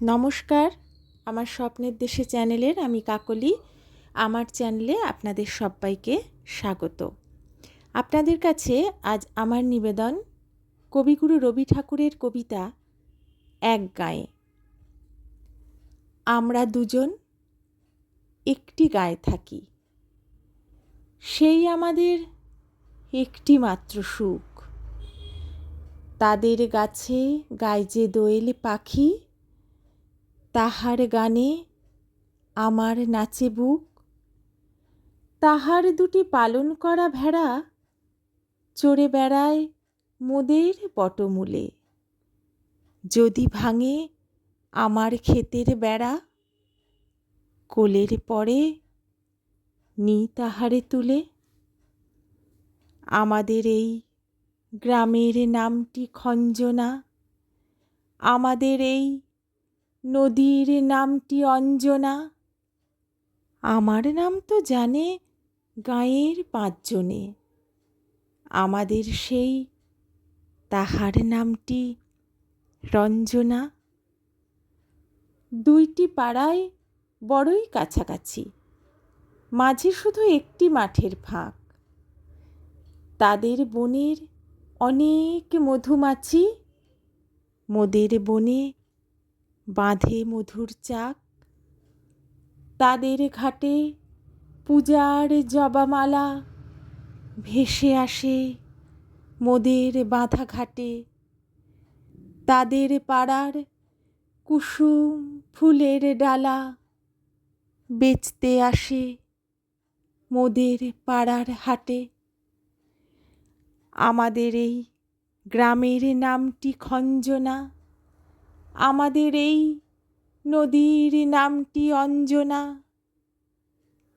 নমস্কার, আমার স্বপ্নের দেশে চ্যানেলের আমি কাকলি। আমার চ্যানেলে আপনাদের সবাইকে স্বাগত। আপনাদের কাছে আজ আমার নিবেদন কবিগুরু রবি ঠাকুরের কবিতা এক গায়ে। আমরা দুজন একটি গায়ে থাকি, সেই আমাদের একটি মাত্র সুখ। তাদের গাছে গায় যে দোয়েল পাখি, তাহার গানে আমার নাচে বুক। তাহার দুটি পালন করা ভেড়া চড়ে বেড়ায় মোদের বটমূলে। যদি ভাঙে আমার ক্ষেতের বেড়া, কোলের পরে নি তাহারে তুলে। আমাদের এই গ্রামের নামটি খঞ্জনা, আমাদের এই নদীর নামটি অঞ্জনা। আমার নাম তো জানে গাঁয়ের পাঁচজনে, আমাদের সেই তাহার নামটি রঞ্জনা। দুইটি পাড়ায় বড়ই কাছাকাছি, মাঝে শুধু একটি মাঠের ফাঁক। তাদের বনের অনেক মধুমাছি, মোদের বনে বাঁধে মধুর চাক। তাদের ঘাটে পূজার জবামালা ভেসে আসে মোদের বাঁধা ঘাটে। তাদের পাড়ার কুসুম ফুলের ডালা বেচতে আসে মোদের পাড়ার হাটে। আমাদের এই গ্রামের নামটি খঞ্জনা, আমাদের এই নদীর নামটি অঞ্জনা।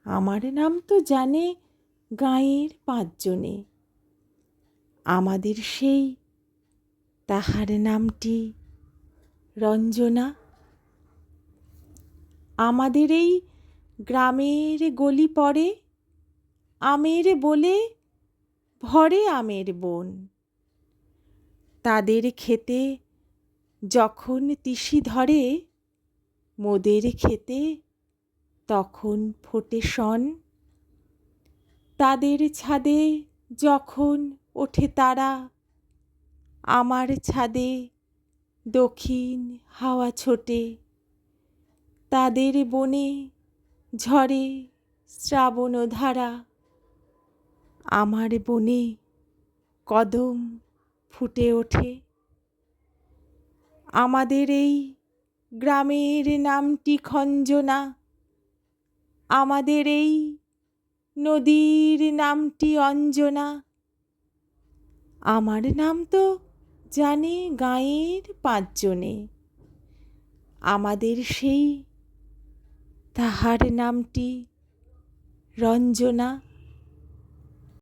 আমার নাম তো জানে গাঁয়ের পাঁচজনে, আমাদের সেই তাহার নামটি রঞ্জনা। আমাদের এই গ্রামের গলি পড়ে আমের বলে ভরে আমের বন। তাদের খেতে যখন তিসি ধরে, মোদের খেতে তখন ফোটে শন। তাদের ছাদে যখন ওঠে তারা, আমার ছাদে দক্ষিণ হাওয়া ছোটে। তাদের বনে ঝরে শ্রাবণ ধারা, আমার বনে কদম ফুটে ওঠে। আমাদের এই গ্রামের নামটি খঞ্জনা, আমাদের এই নদীর নামটি অঞ্জনা। আমার নাম তো জানে গাঁয়ের পাঁচজনে, আমাদের সেই তাহার নামটি রঞ্জনা।